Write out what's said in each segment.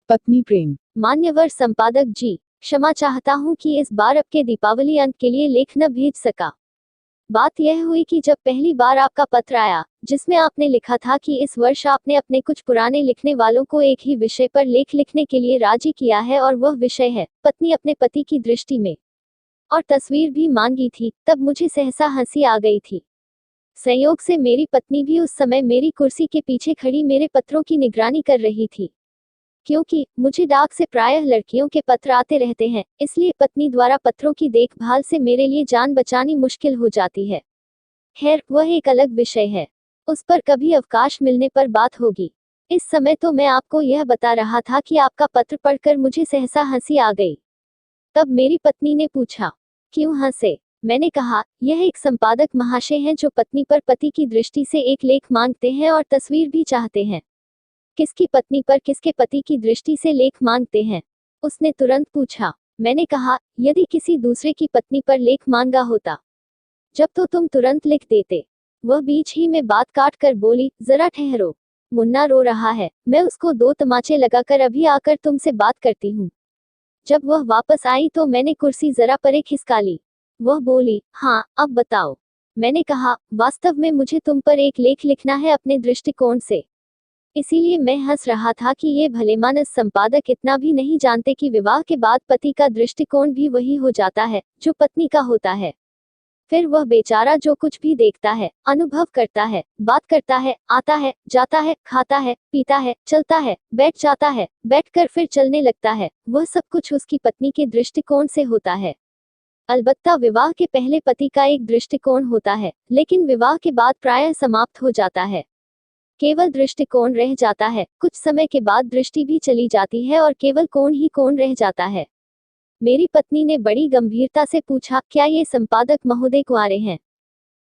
पत्नी प्रेम। मान्यवर संपादक जी, क्षमा चाहता हूँ कि इस बार आपके दीपावली अंक के लिए लेख न भेज सका। बात यह हुई कि जब पहली बार आपका पत्र आया, जिसमें आपने लिखा था कि इस वर्ष आपने अपने कुछ पुराने लिखने वालों को एक ही विषय पर लेख लिखने के लिए राजी किया है और वह विषय है पत्नी अपने पति की दृष्टि में, और तस्वीर भी मांगी थी, तब मुझे सहसा हंसी आ गई थी। संयोग से मेरी पत्नी भी उस समय मेरी कुर्सी के पीछे खड़ी मेरे पत्रों की निगरानी कर रही थी। क्योंकि मुझे डाक से प्रायः लड़कियों के पत्र आते रहते हैं, इसलिए पत्नी द्वारा पत्रों की देखभाल से मेरे लिए जान बचानी मुश्किल हो जाती है। खैर, वह एक अलग विषय है, उस पर कभी अवकाश मिलने पर बात होगी। इस समय तो मैं आपको यह बता रहा था कि आपका पत्र पढ़कर मुझे सहसा हंसी आ गई। तब मेरी पत्नी ने पूछा, क्यों हंसे? मैंने कहा, यह एक संपादक महाशय हैं जो पत्नी पर पति की दृष्टि से एक लेख मांगते हैं और तस्वीर भी चाहते हैं। किसकी पत्नी पर किसके पति की दृष्टि से लेख मांगते हैं? उसने तुरंत पूछा। मैंने कहा, यदि किसी दूसरे की पत्नी पर लेख मांगा होता, जब तो तुम तुरंत लिख देते। वह बीच ही में बात काट कर बोली, जरा ठहरो, मुन्ना रो रहा है, मैं उसको 2 तमाचे लगाकर अभी आकर तुमसे बात करती हूँ। जब वह वापस आई तो मैंने कुर्सी जरा परे खिसका ली। वह बोली, हाँ, अब बताओ। मैंने कहा, वास्तव में मुझे तुम पर एक लेख लिखना है अपने दृष्टिकोण से। इसीलिए मैं हंस रहा था कि ये भलेमानस संपादक इतना भी नहीं जानते कि विवाह के बाद पति का दृष्टिकोण भी वही हो जाता है जो पत्नी का होता है। फिर वह बेचारा जो कुछ भी देखता है, अनुभव करता है, बात करता है, आता है, जाता है, खाता है, पीता है, चलता है, बैठ जाता है, बैठकर फिर चलने लगता है, वह सब कुछ उसकी पत्नी के दृष्टिकोण से होता है। अलबत्ता विवाह के पहले पति का एक दृष्टिकोण होता है, लेकिन विवाह के बाद प्रायः समाप्त हो जाता है। केवल दृष्टिकोण रह जाता है, कुछ समय के बाद दृष्टि भी चली जाती है और केवल कोण ही कोण रह जाता है। मेरी पत्नी ने बड़ी गंभीरता से पूछा, क्या ये संपादक महोदय कुंवारे हैं?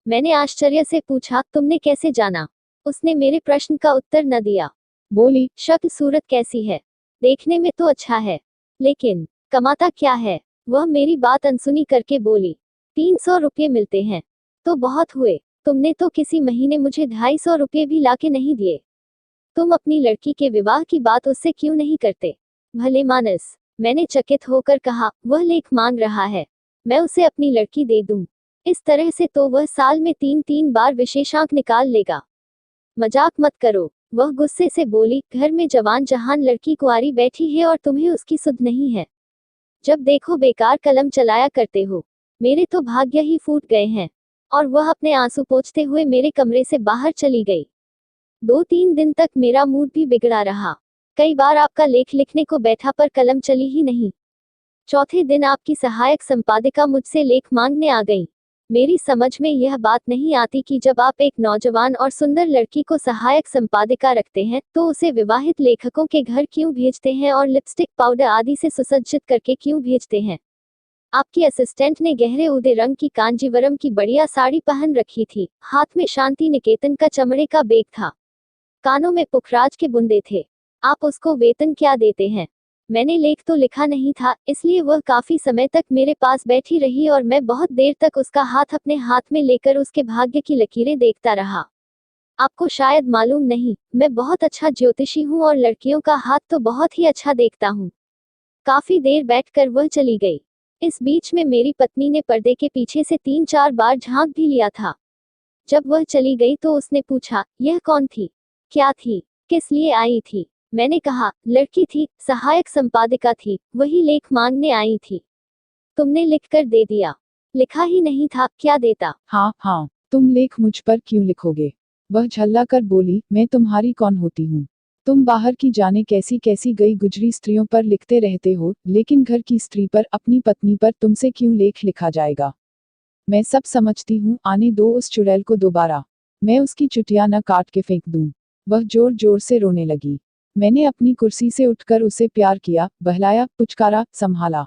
मैंने आश्चर्य से पूछा, तुमने कैसे जाना? उसने मेरे प्रश्न का उत्तर न दिया। बोली, शक्ल सूरत कैसी है? देखने में तो अच्छा है, लेकिन कमाता क्या है? वह मेरी बात अनसुनी करके बोली, 300 रुपये मिलते हैं। तो बहुत हुए, तुमने तो किसी महीने मुझे 250 रुपये भी लाके नहीं दिए। तुम अपनी लड़की के विवाह की बात उससे क्यों नहीं करते? भले मानस, मैंने चकित होकर कहा, वह लेख मांग रहा है, मैं उसे अपनी लड़की दे दूं। इस तरह से तो वह साल में 3-3 बार विशेषांक निकाल लेगा। मजाक मत करो। वह गुस्से से बोली, घर में जवान जहान लड़की कुंवारी बैठी है और तुम्हें उसकी सुध नहीं है। जब देखो बेकार कलम चलाया करते हो। मेरे तो भाग्य ही फूट गए हैं। और वह अपने आंसू पोंछते हुए मेरे कमरे से बाहर चली गई। 2-3 दिन तक मेरा मूड भी बिगड़ा रहा। कई बार आपका लेख लिखने को बैठा पर कलम चली ही नहीं। चौथे दिन आपकी सहायक संपादिका मुझसे लेख मांगने आ गई। मेरी समझ में यह बात नहीं आती कि जब आप एक नौजवान और सुंदर लड़की को सहायक संपादिका रखते हैं तो उसे विवाहित लेखकों के घर क्यों भेजते हैं और लिपस्टिक पाउडर आदि से सुसज्जित करके क्यों भेजते हैं। आपकी असिस्टेंट ने गहरे उदय रंग की कांजीवरम की बढ़िया साड़ी पहन रखी थी, हाथ में शांति निकेतन का चमड़े का बैग था, कानों में पुखराज के बुंदे थे। आप उसको वेतन क्या देते हैं? मैंने लेख तो लिखा नहीं था, इसलिए वह काफी समय तक मेरे पास बैठी रही और मैं बहुत देर तक उसका हाथ अपने हाथ में लेकर उसके भाग्य की लकीरें देखता रहा। आपको शायद मालूम नहीं, मैं बहुत अच्छा ज्योतिषी हूँ और लड़कियों का हाथ तो बहुत ही अच्छा देखता हूँ। काफी देर बैठकर वह चली गई। इस बीच में मेरी पत्नी ने पर्दे के पीछे से 3-4 बार झांक भी लिया था। जब वह चली गई तो उसने पूछा, यह कौन थी? क्या थी? किस लिए आई थी? मैंने कहा, लड़की थी, सहायक संपादिका थी, वही लेख मांगने आई थी। तुमने लिखकर दे दिया। लिखा ही नहीं था, क्या देता? हाँ हाँ, तुम लेख मुझ पर क्यों लिखोगे? वह झल्ला कर बोली, मैं तुम्हारी कौन होती हूँ? तुम बाहर की जाने कैसी कैसी गई गुजरी स्त्रियों पर लिखते रहते हो, लेकिन घर की स्त्री पर, अपनी पत्नी पर तुमसे क्यों लेख लिखा जाएगा? मैं सब समझती हूँ, आने दो उस चुड़ैल को दोबारा। मैं उसकी चुटिया न काट के फेंक दूं। वह जोर जोर से रोने लगी। मैंने अपनी कुर्सी से उठकर उसे प्यार किया, बहलाया, पुचकारा, संभाला।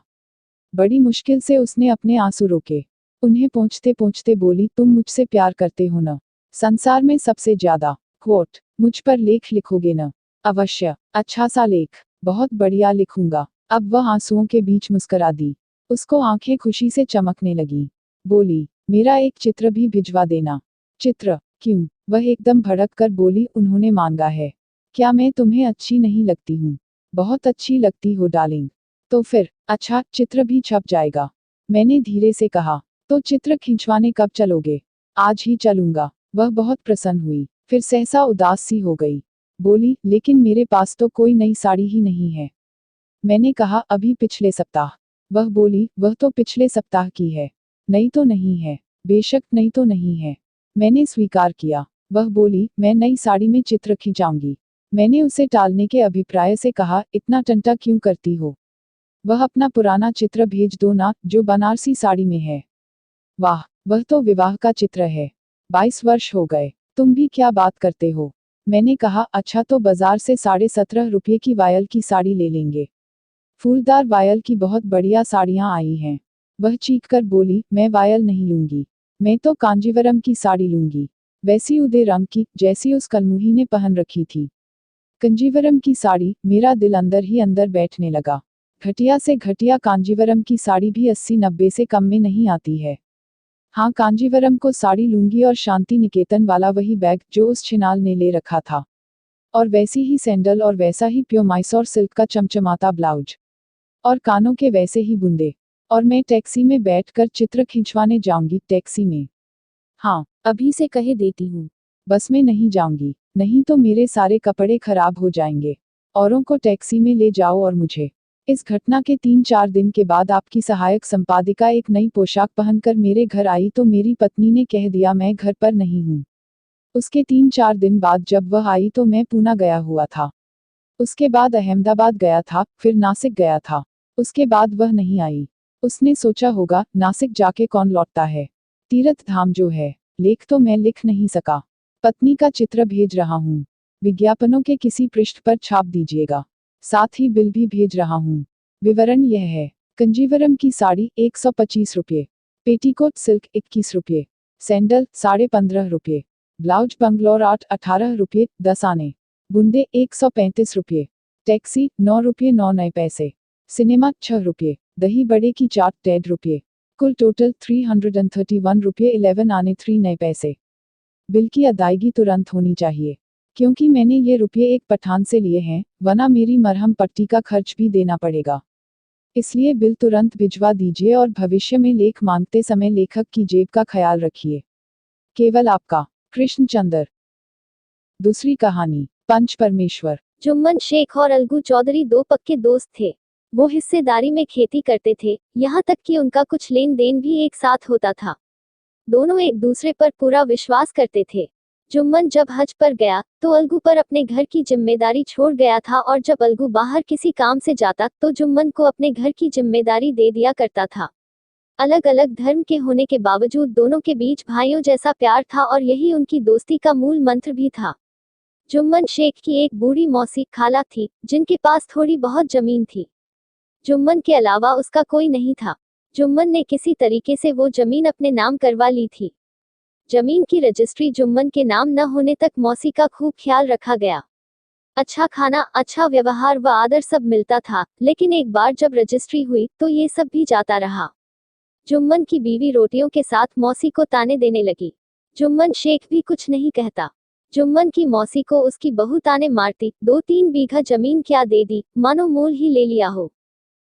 बड़ी मुश्किल से उसने अपने आंसू रोके। उन्हें पोंछते पोंछते बोली, तुम मुझसे प्यार करते हो न? संसार में सबसे ज्यादा। क्वोट, मुझ पर लेख लिखोगे न? अवश्य, अच्छा सा लेख, बहुत बढ़िया लिखूंगा। अब वह आंसुओं के बीच मुस्करा दी। उसको आंखें खुशी से चमकने लगी। बोली, मेरा एक चित्र भी भिजवा देना। चित्र? क्यों? वह एकदम भड़क कर बोली, उन्होंने मांगा है। क्या मैं तुम्हें अच्छी नहीं लगती हूँ? बहुत अच्छी लगती हो डार्लिंग। तो फिर अच्छा, चित्र भी छप जाएगा। मैंने धीरे से कहा। तो चित्र खिंचवाने कब चलोगे? आज ही चलूंगा। वह बहुत प्रसन्न हुई, फिर सहसा उदास सी हो गई। बोली, लेकिन मेरे पास तो कोई नई साड़ी ही नहीं है। मैंने कहा, अभी पिछले सप्ताह। वह बोली, वह तो पिछले सप्ताह की है। नई तो नहीं है। बेशक नई तो नहीं है। मैंने स्वीकार किया। वह बोली, मैं नई साड़ी में चित्र खिंचाऊंगी। मैंने उसे टालने के अभिप्राय से कहा, इतना टंटा क्यों करती हो? वह अपना पुराना चित्र भेज दो ना, जो बनारसी साड़ी में है। वाह, वह तो विवाह का चित्र है। 22 वर्ष हो गए। तुम भी क्या बात करते हो? मैंने कहा, अच्छा तो बाजार से 17.5 रुपये की वायल की साड़ी ले लेंगे। फूलदार वायल की बहुत बढ़िया साड़ियां आई हैं। वह चीख कर बोली, मैं वायल नहीं लूंगी। मैं तो कांजीवरम की साड़ी लूंगी। वैसी उदे रंग की, जैसी उस कलमुही ने पहन रखी थी। कंजीवरम की साड़ी, मेरा दिल अंदर ही अंदर बैठने लगा। घटिया से घटिया कांजीवरम की साड़ी भी 80-90 से कम में नहीं आती है। हाँ, कांजीवरम को साड़ी लूंगी और शांति निकेतन वाला वही बैग जो उस छिनाल ने ले रखा था। और वैसी ही सैंडल और वैसा ही प्योर मैसूर सिल्क का चमचमाता ब्लाउज। और कानों के वैसे ही बुंदे। और मैं टैक्सी में बैठकर चित्र खिंचवाने जाऊंगी, टैक्सी में। हाँ, अभी से कहे देती हूँ। बस में नहीं जाऊंगी, नहीं तो मेरे सारे कपड़े खराब हो जाएंगे। औरों को टैक्सी में ले जाओ और मुझे। इस घटना के 3-4 दिन के बाद आपकी सहायक संपादिका एक नई पोशाक पहनकर मेरे घर आई तो मेरी पत्नी ने कह दिया मैं घर पर नहीं हूँ। उसके 3-4 दिन बाद जब वह आई तो मैं पूना गया हुआ था। उसके बाद अहमदाबाद गया था, फिर नासिक गया था। उसके बाद वह नहीं आई। उसने सोचा होगा, नासिक जाके कौन लौटता है। तीर्थ धाम जो है। लेख तो मैं लिख नहीं सका। पत्नी का चित्र भेज रहा हूँ। विज्ञापनों के किसी पृष्ठ पर छाप दीजिएगा। साथ ही बिल भी भेज रहा हूँ। विवरण यह है। कंजीवरम की साड़ी 125 रुपये। पेटीकोट सिल्क 21 रुपये। सैंडल 15.5 रुपये। ब्लाउज बंगलोर 8-18 रुपये 10 आने। बूंदे 135 रुपये। टैक्सी 9 रुपये 9 नए पैसे। सिनेमा 6 रुपये। दही बड़े की चाट 1.5 रुपये। कुल टोटल 331 रुपये 11 आने 3 नए पैसे। बिल की अदायगी तुरंत होनी चाहिए, क्योंकि मैंने ये रुपये एक पठान से लिए हैं, वरना मेरी मरहम पट्टी का खर्च भी देना पड़ेगा। इसलिए बिल तुरंत भिजवा दीजिए और भविष्य में लेख मांगते समय लेखक की जेब का ख्याल रखिए। केवल आपका, कृष्णचंद्र। दूसरी कहानी, पंच परमेश्वर। जुम्मन शेख और अलगू चौधरी दो पक्के दोस्त थे। वो हिस्सेदारी में खेती करते थे, यहाँ तक कि उनका कुछ लेन देन भी एक साथ होता था। दोनों एक दूसरे पर पूरा विश्वास करते थे। जुम्मन जब हज पर गया तो अलगू पर अपने घर की जिम्मेदारी छोड़ गया था और जब अलगू बाहर किसी काम से जाता तो जुम्मन को अपने घर की जिम्मेदारी दे दिया करता था। अलग अलग धर्म के होने के बावजूद दोनों के बीच भाइयों जैसा प्यार था और यही उनकी दोस्ती का मूल मंत्र भी था। जुम्मन शेख की एक बूढ़ी मौसी खाला थी, जिनके पास थोड़ी बहुत जमीन थी। जुम्मन के अलावा उसका कोई नहीं था। जुम्मन ने किसी तरीके से वो जमीन अपने नाम करवा ली थी। जमीन की रजिस्ट्री जुम्मन के नाम न होने तक मौसी का खूब ख्याल रखा गया। अच्छा खाना, अच्छा व्यवहार व आदर सब मिलता था, लेकिन एक बार जब रजिस्ट्री हुई तो ये सब भी जाता रहा। जुम्मन की बीवी रोटियों के साथ मौसी को ताने देने लगी। जुम्मन शेख भी कुछ नहीं कहता। जुम्मन की मौसी को उसकी बहू ताने मारती, 2-3 बीघा जमीन क्या दे दी, मानो मूल ही ले लिया हो।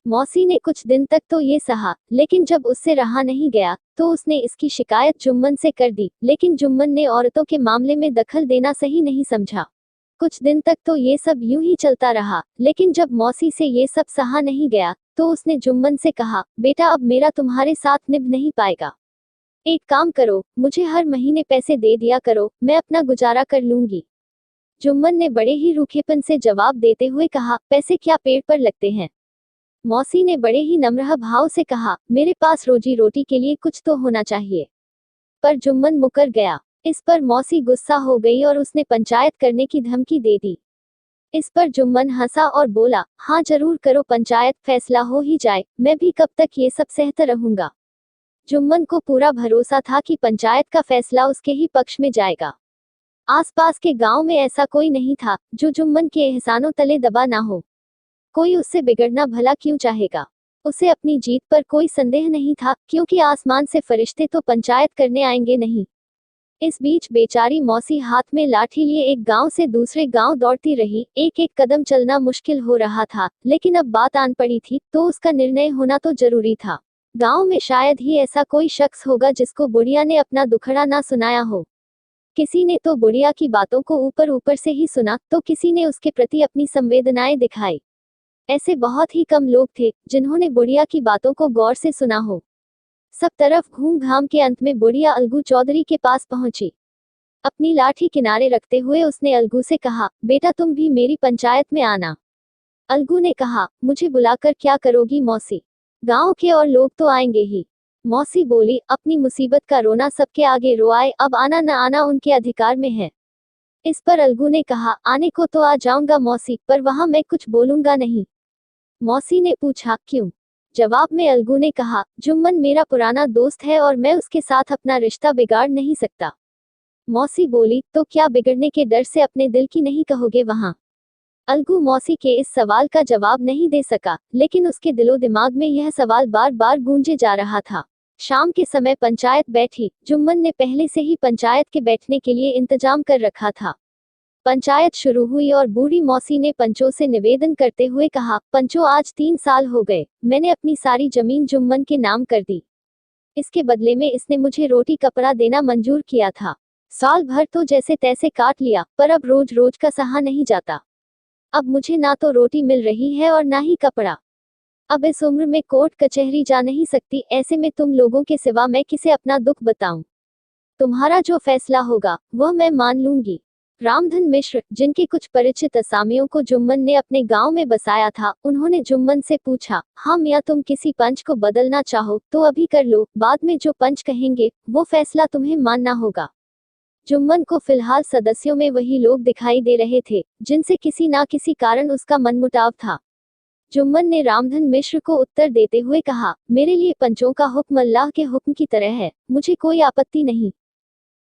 मौसी ने कुछ दिन तक तो ये सहा, लेकिन जब उससे रहा नहीं गया तो उसने इसकी शिकायत जुम्मन से कर दी, लेकिन जुम्मन ने औरतों के मामले में दखल देना सही नहीं समझा। कुछ दिन तक तो ये सब यूं ही चलता रहा, लेकिन जब मौसी से ये सब सहा नहीं गया तो उसने जुम्मन से कहा, बेटा अब मेरा तुम्हारे साथ निभ नहीं पाएगा। एक काम करो, मुझे हर महीने पैसे दे दिया करो, मैं अपना गुजारा कर लूंगी। जुम्मन ने बड़े ही रूखेपन से जवाब देते हुए कहा, पैसे क्या पेड़ पर लगते हैं। मौसी ने बड़े ही नम्र भाव से कहा, मेरे पास रोजी रोटी के लिए कुछ तो होना चाहिए। पर जुम्मन मुकर गया। इस पर मौसी गुस्सा हो गई और उसने पंचायत करने की धमकी दे दी। इस पर जुम्मन हंसा और बोला, हाँ जरूर करो पंचायत, फैसला हो ही जाए, मैं भी कब तक ये सब सहता रहूंगा। जुम्मन को पूरा भरोसा था कि पंचायत का फैसला उसके ही पक्ष में जाएगा। आसपास के गांव में ऐसा कोई नहीं था जो जुम्मन के एहसानों तले दबा ना हो। कोई उससे बिगड़ना भला क्यों चाहेगा। उसे अपनी जीत पर कोई संदेह नहीं था, क्योंकि आसमान से फरिश्ते तो पंचायत करने आएंगे नहीं। इस बीच बेचारी मौसी हाथ में लाठी लिए एक गांव से दूसरे गांव दौड़ती रही। एक एक कदम चलना मुश्किल हो रहा था, लेकिन अब बात आन पड़ी थी तो उसका निर्णय होना तो जरूरी था। गांव में शायद ही ऐसा कोई शख्स होगा जिसको बुढ़िया ने अपना दुखड़ा ना सुनाया हो। किसी ने तो बुढ़िया की बातों को ऊपर ऊपर से ही सुना, तो किसी ने उसके प्रति अपनी संवेदनाएं दिखाई। ऐसे बहुत ही कम लोग थे जिन्होंने बुढ़िया की बातों को गौर से सुना हो। सब तरफ घूम घाम के अंत में बुढ़िया अलगू चौधरी के पास पहुंची। अपनी लाठी किनारे रखते हुए उसने अलगू से कहा, बेटा तुम भी मेरी पंचायत में आना। अलगू ने कहा, मुझे बुलाकर क्या करोगी मौसी, गांव के और लोग तो आएंगे ही। मौसी बोली, अपनी मुसीबत का रोना सबके आगे रोआए, अब आना न आना उनके अधिकार में है। इस पर अलगू ने कहा, आने को तो आ जाऊंगा मौसी, पर वहां मैं कुछ बोलूंगा नहीं। मौसी ने पूछा, क्यों? जवाब में अलगू ने कहा, जुम्मन मेरा पुराना दोस्त है और मैं उसके साथ अपना रिश्ता बिगाड़ नहीं सकता। मौसी बोली, तो क्या बिगड़ने के डर से अपने दिल की नहीं कहोगे वहां? अलगू मौसी के इस सवाल का जवाब नहीं दे सका, लेकिन उसके दिलो दिमाग में यह सवाल बार बार गूंजे जा रहा था। शाम के समय पंचायत बैठी। जुम्मन ने पहले से ही पंचायत के बैठने के लिए इंतजाम कर रखा था। पंचायत शुरू हुई और बूढ़ी मौसी ने पंचों से निवेदन करते हुए कहा, पंचों आज 3 साल हो गए, मैंने अपनी सारी जमीन जुम्मन के नाम कर दी। इसके बदले में इसने मुझे रोटी कपड़ा देना मंजूर किया था। साल भर तो जैसे तैसे काट लिया, पर अब रोज रोज का सहा नहीं जाता। अब मुझे ना तो रोटी मिल रही है और ना ही कपड़ा। अब इस उम्र में कोर्ट कचहरी जा नहीं सकती, ऐसे में तुम लोगों के सिवा मैं किसे अपना दुख बताऊं? तुम्हारा जो फैसला होगा वह मैं मान लूंगी। रामधन मिश्र, जिनके कुछ परिचित असामियों को जुम्मन ने अपने गांव में बसाया था, उन्होंने जुम्मन से पूछा, हाँ मियाँ, तुम किसी पंच को बदलना चाहो तो अभी कर लो, बाद में जो पंच कहेंगे वो फैसला तुम्हें मानना होगा। जुम्मन को फिलहाल सदस्यों में वही लोग दिखाई दे रहे थे जिनसे किसी ना किसी कारण उसका मनमुटाव था। जुम्मन ने रामधन मिश्र को उत्तर देते हुए कहा, मेरे लिए पंचों का हुक्म अल्लाह के हुक्म की तरह है, मुझे कोई आपत्ति नहीं।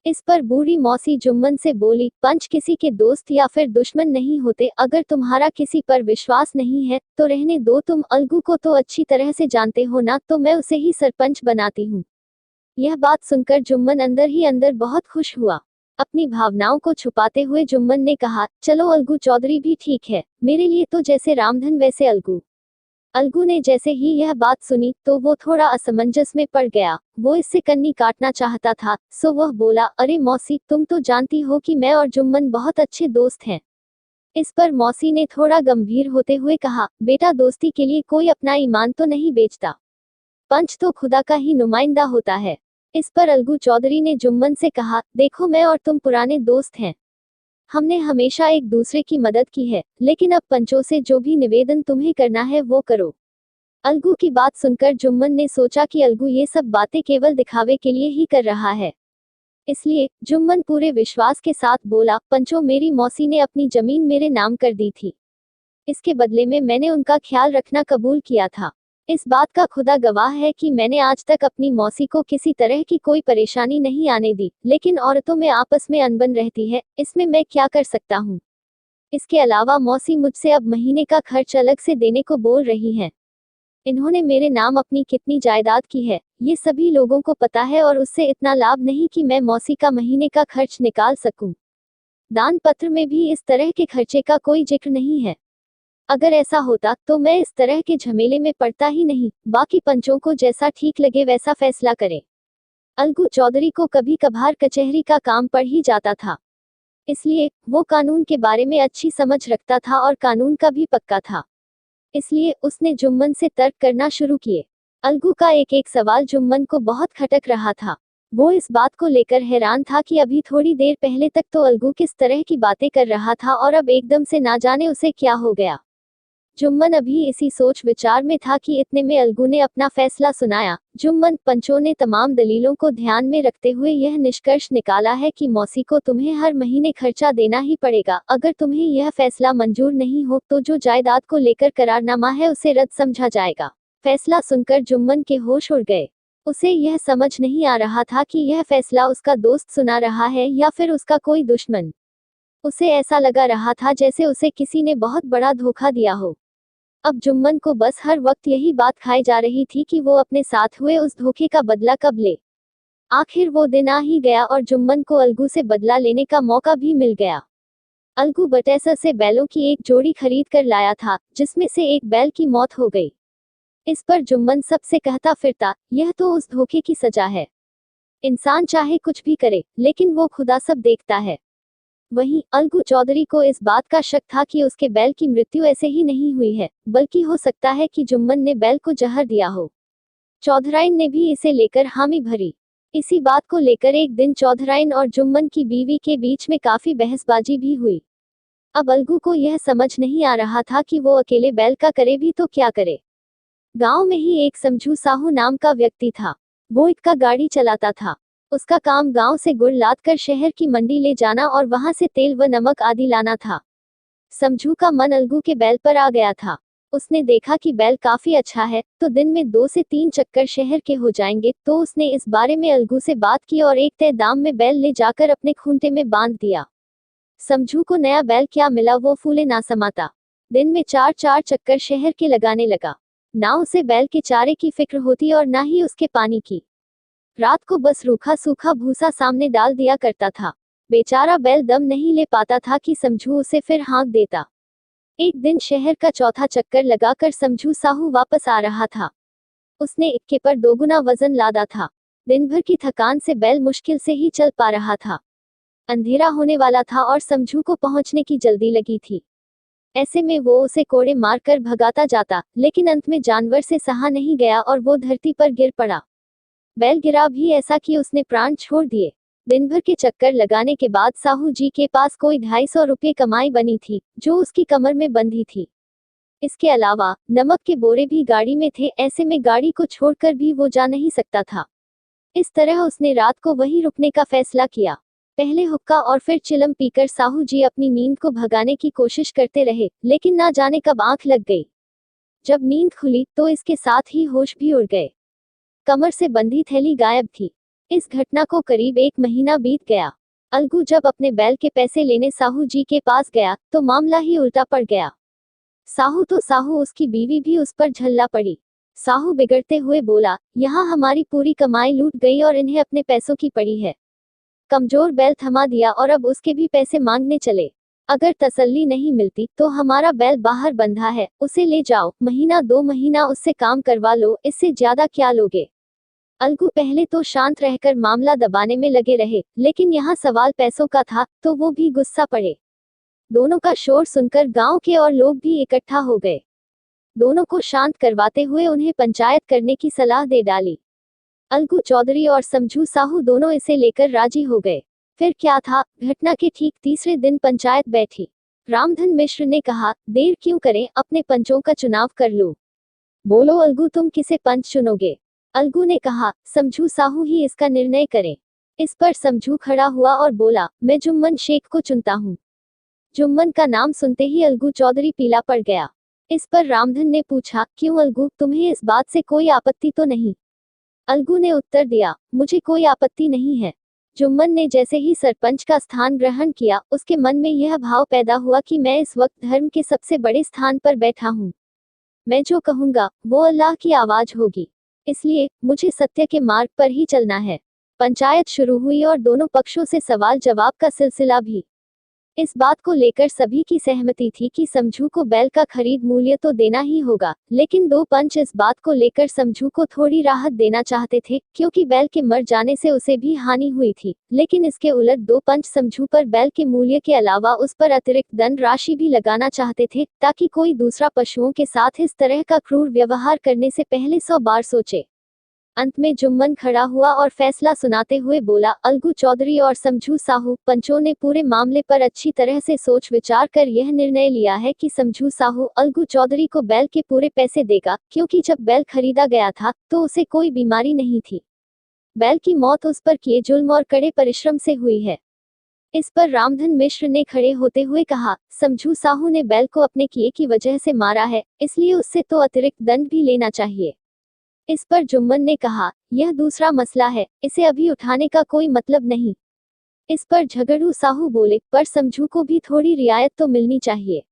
इस पर बूढ़ी मौसी जुम्मन से बोली, पंच किसी के दोस्त या फिर दुश्मन नहीं होते, अगर तुम्हारा किसी पर विश्वास नहीं है तो रहने दो, तुम अलगू को तो अच्छी तरह से जानते हो ना, तो मैं उसे ही सरपंच बनाती हूँ। यह बात सुनकर जुम्मन अंदर ही अंदर बहुत खुश हुआ। अपनी भावनाओं को छुपाते हुए जुम्मन ने कहा, चलो अलगू चौधरी भी ठीक है, मेरे लिए तो जैसे रामधन वैसे अलगू। अलगू ने जैसे ही यह बात सुनी तो वो थोड़ा असमंजस में पड़ गया। वो इससे कन्नी काटना चाहता था, सो वह बोला, अरे मौसी, तुम तो जानती हो कि मैं और जुम्मन बहुत अच्छे दोस्त हैं। इस पर मौसी ने थोड़ा गंभीर होते हुए कहा, बेटा दोस्ती के लिए कोई अपना ईमान तो नहीं बेचता, पंच तो खुदा का ही नुमाइंदा होता है। इस पर अलगू चौधरी ने जुम्मन से कहा, देखो मैं और तुम पुराने दोस्त हैं, हमने हमेशा एक दूसरे की मदद की है, लेकिन अब पंचों से जो भी निवेदन तुम्हें करना है वो करो। अलगू की बात सुनकर जुम्मन ने सोचा कि अलगू ये सब बातें केवल दिखावे के लिए ही कर रहा है। इसलिए जुम्मन पूरे विश्वास के साथ बोला, पंचों, मेरी मौसी ने अपनी जमीन मेरे नाम कर दी थी, इसके बदले में मैंने उनका ख्याल रखना कबूल किया था। इस बात का खुदा गवाह है कि मैंने आज तक अपनी मौसी को किसी तरह की कोई परेशानी नहीं आने दी, लेकिन औरतों में आपस में अनबन रहती है, इसमें मैं क्या कर सकता हूँ। इसके अलावा मौसी मुझसे अब महीने का खर्च अलग से देने को बोल रही हैं। इन्होंने मेरे नाम अपनी कितनी जायदाद की है ये सभी लोगों को पता है, और उससे इतना लाभ नहीं कि मैं मौसी का महीने का खर्च निकाल सकूं। दान पत्र में भी इस तरह के खर्चे का कोई जिक्र नहीं है। अगर ऐसा होता तो मैं इस तरह के झमेले में पड़ता ही नहीं। बाकी पंचों को जैसा ठीक लगे वैसा फैसला करें। अलगू चौधरी को कभी कभार कचहरी का काम पड़ ही जाता था, इसलिए वो कानून के बारे में अच्छी समझ रखता था और कानून का भी पक्का था। इसलिए उसने जुम्मन से तर्क करना शुरू किए। अलगू का एक एक सवाल जुम्मन को बहुत खटक रहा था। वो इस बात को लेकर हैरान था कि अभी थोड़ी देर पहले तक तो अलगू किस तरह की बातें कर रहा था और अब एकदम से ना जाने उसे क्या हो गया। जुम्मन अभी इसी सोच विचार में था कि इतने में अलगू ने अपना फैसला सुनाया। जुम्मन, पंचों ने तमाम दलीलों को ध्यान में रखते हुए यह निष्कर्ष निकाला है कि मौसी को तुम्हें हर महीने खर्चा देना ही पड़ेगा। अगर तुम्हें यह फैसला मंजूर नहीं हो तो जो जायदाद को लेकर करारनामा है उसे रद्द समझा जाएगा। फैसला सुनकर जुम्मन के होश उड़ गए। उसे यह समझ नहीं आ रहा था कि यह फैसला उसका दोस्त सुना रहा है या फिर उसका कोई दुश्मन। उसे ऐसा लगा रहा था जैसे उसे किसी ने बहुत बड़ा धोखा दिया हो। अब जुम्मन को बस हर वक्त यही बात खाई जा रही थी कि वो अपने साथ हुए उस धोखे का बदला कब ले। आखिर वो दिन आ ही गया और जुम्मन को अलगू से बदला लेने का मौका भी मिल गया। अलगू बटेसर से बैलों की एक जोड़ी खरीद कर लाया था, जिसमें से एक बैल की मौत हो गई। इस पर जुम्मन सबसे कहता फिरता, यह तो उस धोखे की सजा है। इंसान चाहे कुछ भी करे, लेकिन वो खुदा सब देखता है। वहीं अलगू चौधरी को इस बात का शक था कि उसके बैल की मृत्यु ऐसे ही नहीं हुई है, बल्कि हो सकता है कि जुम्मन ने बैल को जहर दिया हो। चौधराइन ने भी इसे लेकर हामी भरी। इसी बात को लेकर एक दिन चौधराइन और जुम्मन की बीवी के बीच में काफी बहसबाजी भी हुई। अब अलगू को यह समझ नहीं आ रहा था कि वो अकेले बैल का करे भी तो क्या करे। गांव में ही एक समझू साहू नाम का व्यक्ति था। वो इक्का गाड़ी चलाता था। उसका काम गांव से गुड़ लाद कर शहर की मंडी ले जाना और वहां से तेल व नमक आदि लाना था। समझू का मन अलगू के बैल पर आ गया था। उसने देखा कि बैल काफी अच्छा है, तो दिन में 2 से 3 चक्कर शहर के हो जाएंगे, तो उसने इस बारे में अलगू से बात की और एक तय दाम में बैल ले जाकर अपने खूंटे में बांध दिया। समझू को नया बैल क्या मिला वो फूले ना समाता। दिन में 4-4 चक्कर शहर के लगाने लगा। ना उसे बैल के चारे की फिक्र होती और ना ही उसके पानी की। रात को बस रूखा सूखा भूसा सामने डाल दिया करता था। बेचारा बैल दम नहीं ले पाता था कि समझू उसे फिर हाँक देता। एक दिन शहर का चौथा चक्कर लगाकर समझू साहू वापस आ रहा था। उसने इक्के पर 2 गुना वजन लादा था। दिन भर की थकान से बैल मुश्किल से ही चल पा रहा था। अंधेरा होने वाला था और समझू को पहुंचने की जल्दी लगी थी। ऐसे में वो उसे कोड़े मारकर भगाता जाता, लेकिन अंत में जानवर से सहा नहीं गया और वो धरती पर गिर पड़ा। बैल गिरा भी ऐसा कि उसने प्राण छोड़ दिए। दिन भर के चक्कर लगाने के बाद साहू जी के पास कोई 250 रुपये कमाई बनी थी, जो उसकी कमर में बंधी थी। इसके अलावा नमक के बोरे भी गाड़ी में थे। ऐसे में गाड़ी को छोड़कर भी वो जा नहीं सकता था। इस तरह उसने रात को वहीं रुकने का फैसला किया। पहले हुक्का और फिर चिलम पीकर साहू जी अपनी नींद को भगाने की कोशिश करते रहे, लेकिन ना जाने कब आंख लग गई। जब नींद खुली तो इसके साथ ही होश भी उड़ गए। कमर से बंधी थैली गायब थी। इस घटना को करीब 1 महीना बीत गया। अलगू जब अपने बैल के पैसे लेने साहू जी के पास गया, तो मामला ही उल्टा पड़ गया। साहू तो साहू, उसकी बीवी भी उस पर झल्ला पड़ी। साहू बिगड़ते हुए बोला, यहाँ हमारी पूरी कमाई लूट गई और इन्हें अपने पैसों की पड़ी है। कमजोर बैल थमा दिया और अब उसके भी पैसे मांगने चले। अगर तसल्ली नहीं मिलती तो हमारा बैल बाहर बंधा है, उसे ले जाओ, महीना 2 महीना उससे काम करवा लो, इससे ज्यादा क्या लोगे। अलगू पहले तो शांत रहकर मामला दबाने में लगे रहे, लेकिन यहाँ सवाल पैसों का था, तो वो भी गुस्सा पड़े। दोनों का शोर सुनकर गांव के और लोग भी इकट्ठा हो गए। दोनों को शांत करवाते हुए उन्हें पंचायत करने की सलाह दे डाली। अलगू चौधरी और समझू साहू दोनों इसे लेकर राजी हो गए। फिर क्या था, घटना के ठीक तीसरे दिन पंचायत बैठी। रामधन मिश्र ने कहा, देर क्यों करें, अपने पंचों का चुनाव कर लो। बोलो अलगू, तुम किसे पंच चुनोगे। अलगू ने कहा, समझू साहू ही इसका निर्णय करें। इस पर समझू खड़ा हुआ और बोला, मैं जुम्मन शेख को चुनता हूँ। जुम्मन का नाम सुनते ही अलगू चौधरी पीला पड़ गया। इस पर रामधन ने पूछा, क्यों अलगू, तुम्हें इस बात से कोई आपत्ति तो नहीं। अलगू ने उत्तर दिया, मुझे कोई आपत्ति नहीं है। जुम्मन ने जैसे ही सरपंच का स्थान ग्रहण किया, उसके मन में यह भाव पैदा हुआ कि मैं इस वक्त धर्म के सबसे बड़े स्थान पर बैठा हूँ। मैं जो कहूँगा वो अल्लाह की आवाज होगी, इसलिए मुझे सत्य के मार्ग पर ही चलना है। पंचायत शुरू हुई और दोनों पक्षों से सवाल जवाब का सिलसिला भी। इस बात को लेकर सभी की सहमति थी कि समझू को बैल का खरीद मूल्य तो देना ही होगा, लेकिन 2 पंच इस बात को लेकर समझू को थोड़ी राहत देना चाहते थे, क्योंकि बैल के मर जाने से उसे भी हानि हुई थी। लेकिन इसके उलट 2 पंच समझू पर बैल के मूल्य के अलावा उस पर अतिरिक्त दंड राशि भी लगाना चाहते थे, ताकि कोई दूसरा पशुओं के साथ इस तरह का क्रूर व्यवहार करने से पहले 100 बार सोचे। अंत में जुम्मन खड़ा हुआ और फैसला सुनाते हुए बोला, अलगू चौधरी और समझू साहू, पंचों ने पूरे मामले पर अच्छी तरह से सोच विचार कर यह निर्णय लिया है कि समझू साहू अलगू चौधरी को बैल के पूरे पैसे देगा, क्योंकि जब बैल खरीदा गया था तो उसे कोई बीमारी नहीं थी। बैल की मौत उस पर किए जुल्म और कड़े परिश्रम से हुई है। इस पर रामधन मिश्र ने खड़े होते हुए कहा, समझू साहू ने बैल को अपने किए की वजह से मारा है, इसलिए उससे तो अतिरिक्त दंड भी लेना चाहिए। इस पर जुम्मन ने कहा, यह दूसरा मसला है, इसे अभी उठाने का कोई मतलब नहीं। इस पर झगड़ू साहू बोले, पर समझू को भी थोड़ी रियायत तो मिलनी चाहिए।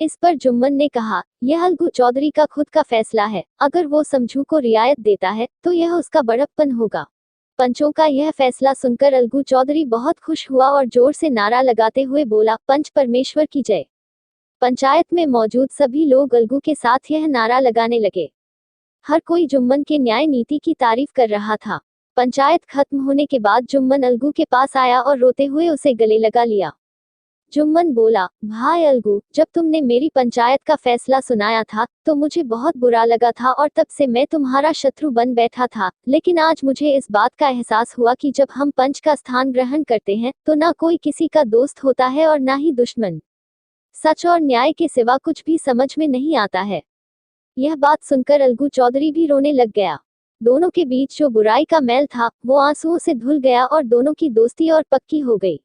इस पर जुम्मन ने कहा, यह अलगू चौधरी का खुद का फैसला है, अगर वो समझू को रियायत देता है तो यह उसका बड़प्पन होगा। पंचों का यह फैसला सुनकर अलगू चौधरी बहुत खुश हुआ और जोर से नारा लगाते हुए बोला, पंच परमेश्वर की जय। पंचायत में मौजूद सभी लोग अलगू के साथ यह नारा लगाने लगे। हर कोई जुम्मन के न्याय नीति की तारीफ कर रहा था। पंचायत खत्म होने के बाद जुम्मन अलगू के पास आया और रोते हुए उसे गले लगा लिया। जुम्मन बोला, भाई अलगू, जब तुमने मेरी पंचायत का फैसला सुनाया था तो मुझे बहुत बुरा लगा था और तब से मैं तुम्हारा शत्रु बन बैठा था, लेकिन आज मुझे इस बात का एहसास हुआ कि जब हम पंच का स्थान ग्रहण करते हैं तो ना कोई किसी का दोस्त होता है और ना ही दुश्मन। सच और न्याय के सिवा कुछ भी समझ में नहीं आता है। यह बात सुनकर अलगू चौधरी भी रोने लग गया। दोनों के बीच जो बुराई का मैल था वो आंसुओं से धुल गया और दोनों की दोस्ती और पक्की हो गई।